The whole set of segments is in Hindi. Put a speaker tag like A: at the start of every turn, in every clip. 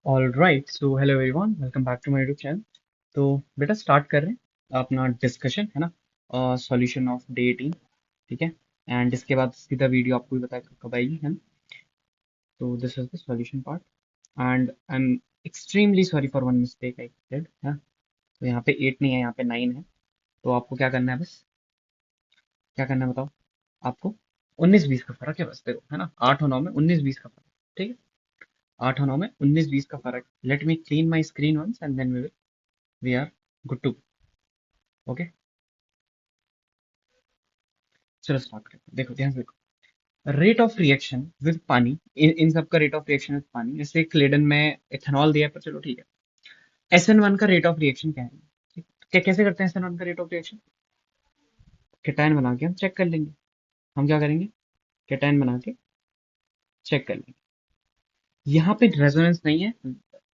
A: All right, so hello everyone, welcome back to my YouTube channel. तो बेटा स्टार्ट कर रहे हैं अपना डिस्कशन, है ना। Solution of day 18। ठीक है। एंड इसके बाद सीधा वीडियो आपको भी बताया कब आएगी, है ना। तो this is the solution part and I am extremely sorry for one mistake I did, है। तो यहाँ पे 8 नहीं है, यहाँ पे 9 है। तो आपको क्या करना है, बस क्या करना है बताओ। आपको 19-20 का फर्क है, बस देखो, है ना। 8 और 9 में 19-20 का फर्क। ठीक है। 8 और 9 में 19-20 का फर्क। Let me clean my screen once and then we are good to. Okay, चलो स्टार्ट करते हैं। देखो ध्यान से देखो। रेट ऑफ रिएक्शन विद पानी, इन सब का रेट ऑफ रिएक्शन विद पानी। जैसे क्लेडन में इथेनॉल दिया है, पर चलो ठीक है। SN1 का रेट ऑफ रिएक्शन क्या है? ठीक, क्या कैसे करते हैं SN1 का रेट ऑफ रिएक्शन? केटायन बना के हम चेक कर लेंगे। हम क्या करेंगे? केटायन बना के चेक कर लेंगे। यहाँ पे रेजोनेंस नहीं है।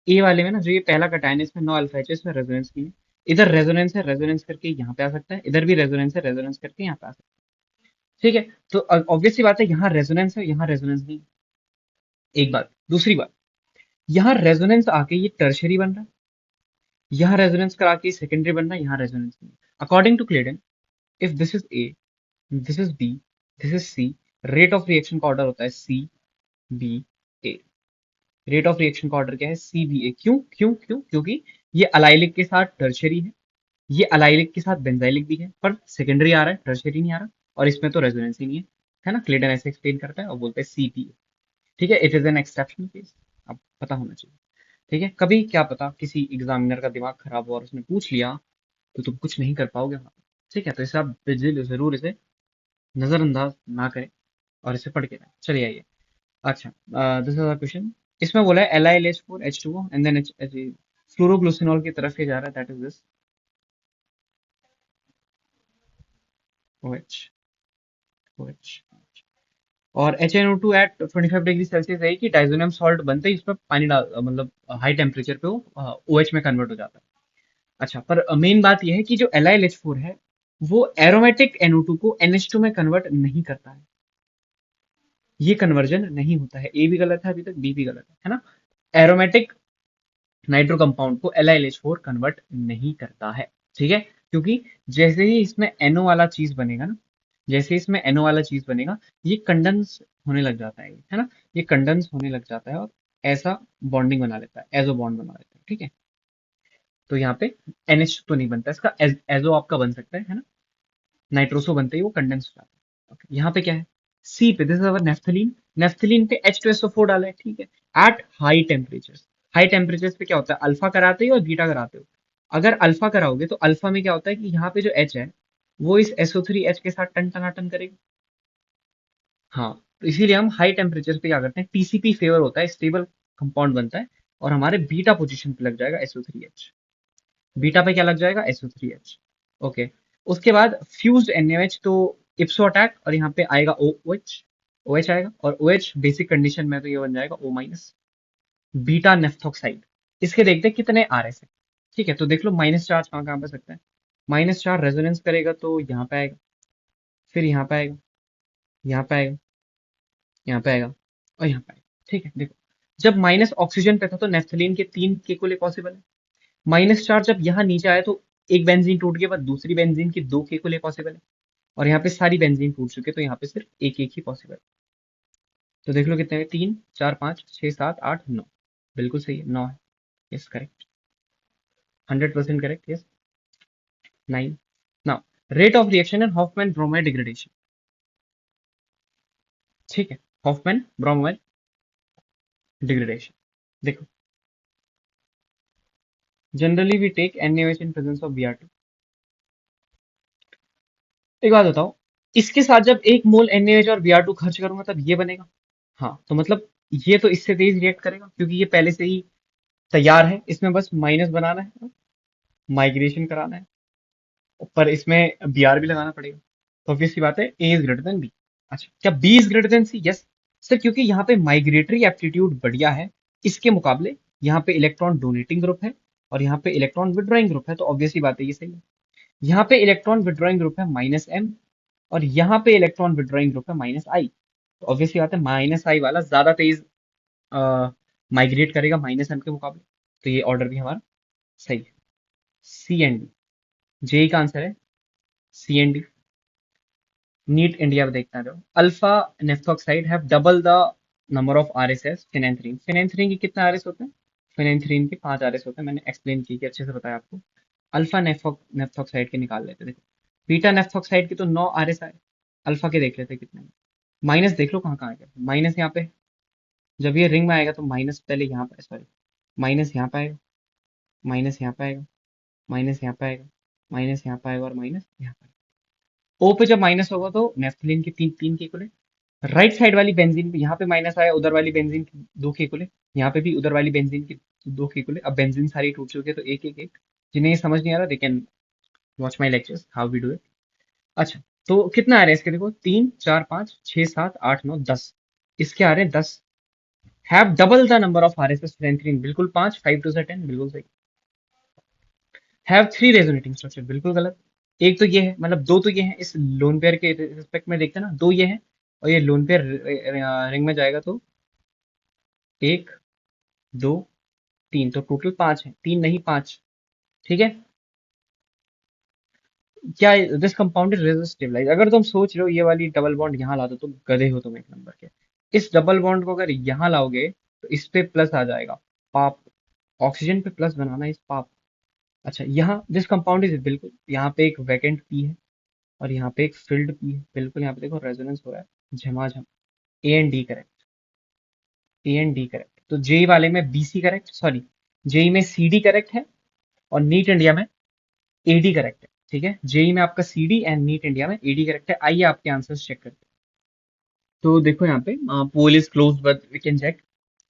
A: ए वाले में ना, जो ये पहला कटायन है, इसमें 9 अल्फा एच है, इसमें रेजोनेंस नहीं है। इधर रेजोनेंस है, रेजोनेंस करके यहाँ पे आ सकता है। इधर भी रेजोनेंस है, रेजोनेंस करके यहाँ पे आ सकता है। ठीक है। तो ऑब्वियस सी बात है, यहाँ रेजोनेंस है, यहाँ रेजोनेंस नहीं है। एक बात। दूसरी बात, यहाँ रेजोनेंस आके ये टर्शरी बन रहा है, यहाँ रेजोनेंस करा के सेकेंडरी बन रहा है, यहाँ रेजोनेंस नहीं। According to Clayden, if this is A, this is B, this is C, rate of reaction का ऑर्डर होता है C B A. Rate of reaction का ऑर्डर क्या है? C B A. क्यों क्यों क्यों? क्योंकि ये अलाइलिक के साथ टर्शरी है, ये अलाइलिक के साथ बेंजाइलिक भी है, पर सेकेंडरी आ रहा है, टर्शरी नहीं आ रहा। और इसमें तो रेजोनेंस ही नहीं है ना। क्लेडन ऐसे एक्सप्लेन करता है और बोलता है सी बी ए। ठीक है, it is an exceptional case. अब पता होना चाहिए। ठीक है, कभी क्या पता किसी एग्जामिनर का दिमाग खराब हुआ और उसने पूछ लिया, तो तुम कुछ नहीं कर पाओगे वहां पे। ठीक है, तो इसे आप जरूर इसे नजरअंदाज ना करें और इसे पढ़ के जाएं। चलिए आइए। अच्छा, दिस इज अ क्वेश्चन। इसमें बोला है LiLH4H2O एंड देन फ्लोरोग्लूसिनॉल की तरफ ये जा रहा है, that is this OH। OH और HNO2 एट 25 डिग्री सेल्सियस है कि डाइजोनियम सॉल्ट बनते ही इसमें पानी डाल, मतलब हाई टेम्परेचर पे वो OH में कन्वर्ट हो जाता है। अच्छा, पर मेन बात यह है कि जो LiLH4 है, वो एरोमेटिक NO2 को NH2 में कन्वर्ट नहीं करता है। ये कन्वर्जन नहीं होता है। ए भी गलत है अभी तक, बी भी गलत है ना। एरोमेटिक नाइट्रो कंपाउंड को LiLH4 कन्वर्ट नहीं करता है। ठीक है, क्योंकि जैसे ही इसमें NO वाला चीज बनेगा ना, जैसे ही इसमें NO वाला चीज बनेगा, ये कंडेंस होने लग जाता है ना। ये कंडेंस होने लग जाता है और ऐसा बॉन्डिंग बना लेता है, एजो बॉन्ड बना लेता है। ठीक है, तो यहाँ पे NH तो नहीं बनता इसका, एजो आपका बन सकता है ना। नाइट्रोसो बनते ही वो कंडेंस हो जाता है। Okay, यहाँ पे क्या है? सी पे, this is our naphthalene. Naphthalene पे H2SO4 डाला है। ठीक है, at high temperature. High temperature पे क्या होता है? अल्फा कराते हो और बीटा कराते हो। अगर अल्फा कराओगे तो अल्फा में क्या होता है कि यहाँ पे जो H है, वो इस SO3H के साथ टन टनाटन करेगा। हाँ, तो इसीलिए हम हाई टेम्परेचर पे क्या करते हैं, TCP फेवर होता है, स्टेबल कंपाउंड बनता है और हमारे बीटा पोजीशन पे लग जाएगा SO3H। बीटा पे क्या लग जाएगा? SO3H। ओके, उसके बाद फ्यूज्ड NaOH, तो इप्सो अटैक और यहाँ पे आएगा OH। OH आएगा और OH बेसिक कंडीशन में तो ये बन जाएगा O-, बीटा नेफ्थोक्साइड। इसके देखते हैं कितने आ रहे हैं। ठीक है, तो देख लो माइनस चार्ज कहाँ कहाँ पे सकता है। माइनस चार्ज रेजोनेंस करेगा तो यहाँ पे आएगा, फिर यहाँ पे आएगा, यहाँ पे आएगा, यहाँ पे आएगा और यहाँ पे आएगा। ठीक है, देखो, जब माइनस ऑक्सीजन पे था तो नेफ्थलीन के 3 केकुले पॉसिबल है। माइनस चार्ज जब यहाँ नीचे आया तो एक बेंजीन टूट के बाद दूसरी बेंजीन की 2 केकुले पॉसिबल है। और यहाँ पे सारी बेंजीन टूट चुके, तो यहाँ पे सिर्फ एक एक ही पॉसिबल। तो देख लो कितने हैं, 3, 4, 5, 6, 7, 8, 9। बिल्कुल सही है, 9 है। Yes correct, 100% correct. Yes, 9। Now, rate of reaction in Hofmann bromide degradation. ठीक है, हॉफमैन ब्रोमाइड डिग्रेडेशन। देखो, generally we take NaOH in presence of Br2। एक बात बताओ, इसके साथ जब 1 मोल NaOH और Br2 खर्च करूंगा तब ये बनेगा। हाँ, तो मतलब ये तो इससे तेज रिएक्ट करेगा क्योंकि ये पहले से ही तैयार है, इसमें बस माइनस बनाना है, माइग्रेशन कराना है, पर इसमें Br भी लगाना पड़ेगा। तो ऑब्वियस सी बात है, A is greater than B। अच्छा, क्या B is greater than C? Yes sir, क्योंकि यहाँ पे माइग्रेटरी एप्टीट्यूड बढ़िया है इसके मुकाबले। यहाँ पे इलेक्ट्रॉन डोनेटिंग ग्रुप है और यहाँ पे इलेक्ट्रॉन विड्रॉइंग ग्रुप है, तो ऑब्वियस सी बात है ये सही है। यहाँ पे इलेक्ट्रॉन विड्रॉइंग ग्रुप है -M और यहाँ पे इलेक्ट्रॉन विड्रॉइंग ग्रुप है -I। तो ऑब्वियसली बात है, -I वाला ज्यादा तेज माइग्रेट करेगा -m के मुकाबले। तो ये ऑर्डर भी हमारा सही है। सी एंड डी, जेई का आंसर है C and D. NEET India में देखना रहो, alpha naphthoxide have double the number of RSS phenanthrene. Phenanthrene के कितने आरएस होते हैं? फिनेंथ्रीन के 5 आरएस होते हैं, मैंने एक्सप्लेन की कि अच्छे से बताया आपको। अल्फा नेफ्थोक्साइड के निकाल लेते, देखो बीटा नेफ्थोक्साइड के तो 9 आरएस आए, अल्फा के देख लेते कितने हैं। माइनस देख लो कहाँ कहाँ आएगा, माइनस यहाँ पे, जब ये रिंग में आएगा तो माइनस पहले यहाँ पे, सॉरी, माइनस यहाँ पे आएगा, माइनस यहाँ पे आएगा, माइनस यहाँ पे आएगा, माइनस यहाँ पे आएगा और माइनस यहाँ पे। ओ पे जब माइनस होगा तो नेफ्थलीन के तीन तीन के इक्वल, राइट साइड वाली बेंजीन पे यहाँ पे माइनस आया, उधर वाली बेंजीन की दो के इक्वल, यहाँ पे भी उधर वाली बेंजीन की दो के इक्वल। अब बेंजीन सारी टूट चुकी है तो एक एक एक, जिन्हें ये समझ नहीं आ रहा they can watch my lectures how we do it. अच्छा, तो कितना आ रहा है इसके, देखो 3 4 5 6 7 8 9 10, इसके आ रहे हैं 10। Have double the number of RSS phenanthrene, बिल्कुल 5, 5 टू 10, बिल्कुल सही। हैव 3 रेजोनेटिंग स्ट्रक्चर, बिल्कुल गलत। एक तो ये है, मतलब दो तो ये है, इस लोन पेयर के रिस्पेक्ट में देखते हैं ना, दो ये है और ये लोन पेयर रिंग में जाएगा तो 1 2 3, तो टोटल 5 है, 3 नहीं 5। ठीक है, क्या दिस कंपाउंड इज स्टेबलाइज, अगर तुम सोच रहे हो ये वाली डबल बॉन्ड यहाँ ला दो तो गधे हो तुम एक नंबर के। इस डबल बॉन्ड को अगर यहाँ लाओगे तो इस पे प्लस आ जाएगा, पाप। ऑक्सीजन पे प्लस बनाना इस पाप। अच्छा, यहाँ दिस कंपाउंड इज, बिल्कुल यहाँ पे एक वैकेंट पी है और यहाँ पे एक फिल्ड पी है, बिल्कुल यहाँ पे देखो रेजोनेंस हो रहा है झमाझम। A and D correct, A and D correct. तो जेई वाले में B C correct, sorry, JEE में सी डी करेक्ट है और नीट इंडिया में एडी करेक्ट है। ठीक है, जेई में आपका सीडी एंड नीट इंडिया में एडी करेक्ट है। आइए आपके आंसर्स चेक करते हैं। तो देखो यहाँ पे pole is close but we can check.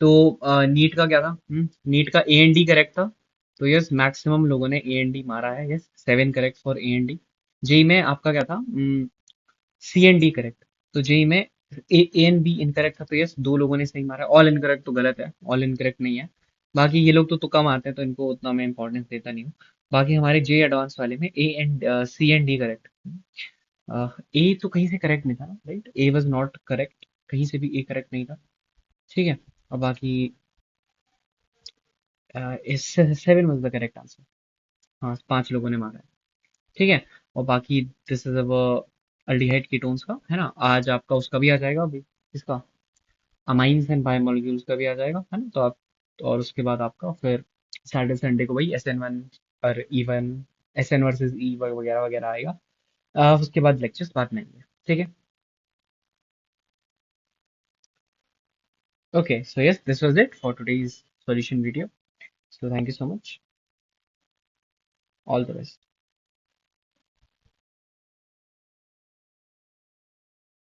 A: तो नीट का क्या था? नीट का ए एंड डी करेक्ट था। तो यस, मैक्सिमम लोगों ने ए एंड डी मारा है, yes 7 correct for A and D. JEE में आपका क्या था? C and D correct. तो जेई में ए एंड बी इनकरेक्ट था, तो यस दो लोगों ने सही मारा। ऑल इनकरेक्ट तो गलत है, ऑल इनकरेक्ट नहीं है। बाकी ये लोग तो तुक्का मारते हैं तो इनको उतना मैं इंपॉर्टेंस देता नहीं हूँ। बाकी हमारे जे एडवांस वाले में A and C and D correct. A तो कहीं से करेक्ट नहीं था ना, right? A was not correct, कहीं से भी ए करेक्ट नहीं था। ठीक है, और बाकी इस 7 वाज द करेक्ट आंसर। हाँ, 5 लोगों ने मारा है। ठीक है, और बाकी दिस इज अब अल्डिहाइड कीटोन्स का है ना, आज आपका उसका भी आ जाएगा अभी, इसका अमाइंस एंड बायोमोलिक्यूल्स का भी आ जाएगा, है ना? तो आप, और उसके बाद आपका फिर सैटरडे संडे को वही SN1 और E1, SN वर्सेस ई वगैरह वगैरह आएगा। उसके बाद लेक्चर्स बाद में आएंगे। ठीक है, okay, so yes, this was it for today's solution video. So thank you so much, all the best.